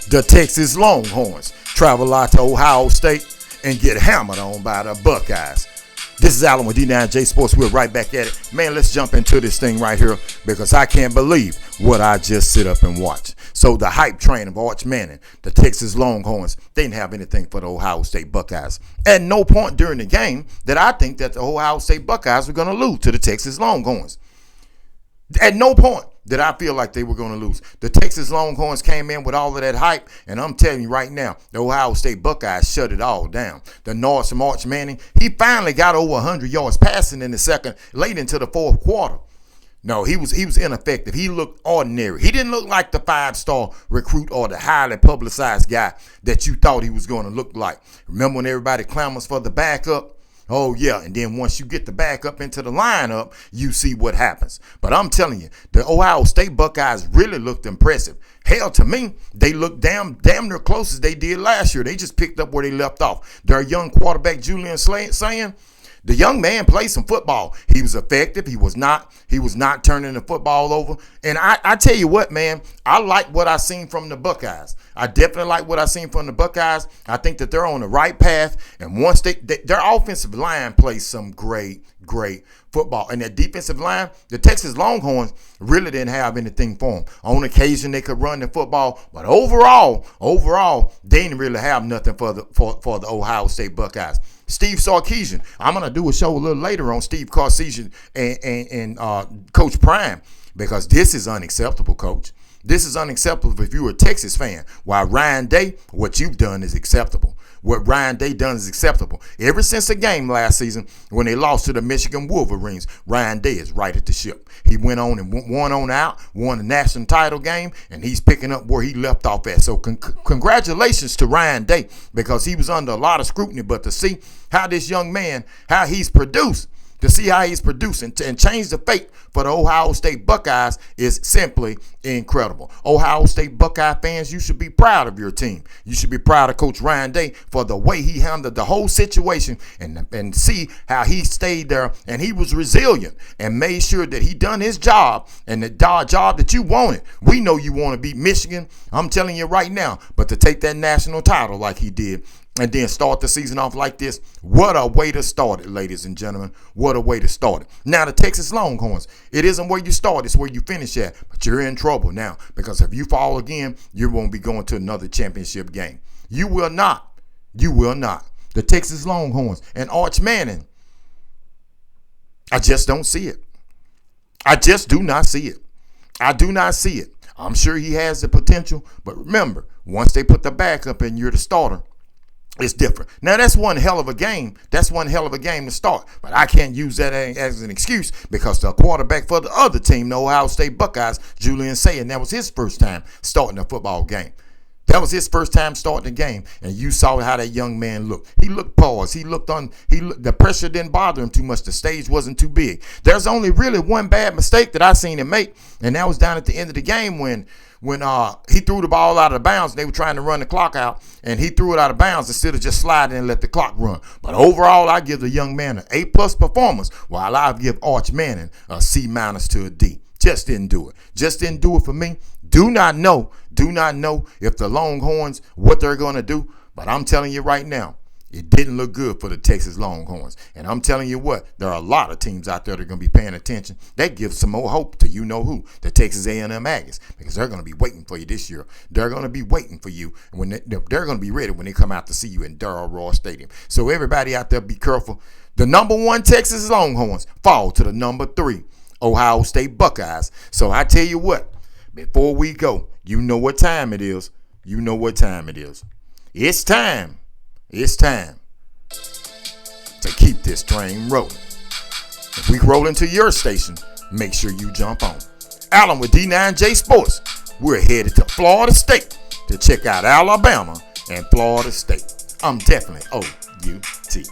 The Texas Longhorns travel out to Ohio State and get hammered on by the Buckeyes. This is Allen with D9J Sports. We're right back at it. Man, let's jump into this thing right here because I can't believe what I just sit up and watch. So the hype train of Arch Manning, the Texas Longhorns, they didn't have anything for the Ohio State Buckeyes. At no point during the game that I think that the Ohio State Buckeyes were going to lose to the Texas Longhorns. At no point did I feel like they were going to lose. The Texas Longhorns came in with all of that hype, and I'm telling you right now, the Ohio State Buckeyes shut it all down. The North from Arch Manning, he finally got over 100 yards passing in the second, late into the fourth quarter. No, he was ineffective. He looked ordinary. He didn't look like the five-star recruit or the highly publicized guy that you thought he was going to look like. Remember when everybody clamors for the backup? Oh, yeah, and then once you get the backup into the lineup, you see what happens. But I'm telling you, the Ohio State Buckeyes really looked impressive. Hell, to me, they looked damn near close as they did last year. They just picked up where they left off. Their young quarterback, Julian saying, the young man played some football. He was effective. He was not turning the football over. And I tell you what, man, I like what I seen from the Buckeyes. I definitely like what I seen from the Buckeyes. I think that they're on the right path. And once their offensive line plays some great football. And that defensive line, the Texas Longhorns really didn't have anything for them. On occasion, they could run the football. But overall, they didn't really have nothing for the Ohio State Buckeyes. Steve Sarkisian. I'm going to do a show a little later on Steve Sarkisian and Coach Prime because this is unacceptable, Coach. This is unacceptable if you're a Texas fan. While Ryan Day, what you've done is acceptable. What Ryan Day done is acceptable. Ever since the game last season when they lost to the Michigan Wolverines, Ryan Day is right at the ship. He went on and won the national title game, and he's picking up where he left off at. So congratulations to Ryan Day because he was under a lot of scrutiny. But to see how this young man, how he's produced, to see how he's producing and change the fate for the Ohio State Buckeyes is simply incredible. Ohio State Buckeye fans, you should be proud of your team. You should be proud of Coach Ryan Day for the way he handled the whole situation and see how he stayed there and he was resilient and made sure that he done his job and the job that you wanted. We know you want to beat Michigan. I'm telling you right now, but to take that national title like he did, and then start the season off like this. What a way to start it, ladies and gentlemen. What a way to start it. Now, the Texas Longhorns, it isn't where you start, it's where you finish at. But you're in trouble now because if you fall again, you won't be going to another championship game. You will not. You will not. The Texas Longhorns and Arch Manning, I just don't see it. I just do not see it. I do not see it. I'm sure he has the potential, but remember, once they put the backup in, you're the starter. It's different. Now, that's one hell of a game. That's one hell of a game to start. But I can't use that as an excuse because the quarterback for the other team, the Ohio State Buckeyes, Julian saying that was his first time starting a football game. That was his first time starting the game, and you saw how that young man looked. He looked paused. The pressure didn't bother him too much. The stage wasn't too big. There's only really one bad mistake that I seen him make, and that was down at the end of the game when he threw the ball out of bounds. They were trying to run the clock out, and he threw it out of bounds instead of just sliding and let the clock run. But overall, I give the young man an A+ performance, while I give Arch Manning a C- to a D. Just didn't do it. Just didn't do it for me. Do not know if the Longhorns, what they're going to do. But I'm telling you right now, it didn't look good for the Texas Longhorns. And I'm telling you what, there are a lot of teams out there that are going to be paying attention. That gives some more hope to you-know-who, the Texas A&M Aggies, because they're going to be waiting for you this year. They're going to be waiting for you. When they're going to be ready when they come out to see you in Darrell Ross Stadium. So everybody out there, be careful. The number 1 Texas Longhorns fall to the number 3 Ohio State Buckeyes. So I tell you what, before we go, you know what time it is. You know what time it is. It's time. It's time to keep this train rolling. If we roll into your station, make sure you jump on. Allen with D9J Sports. We're headed to Florida State to check out Alabama and Florida State. I'm definitely OUT.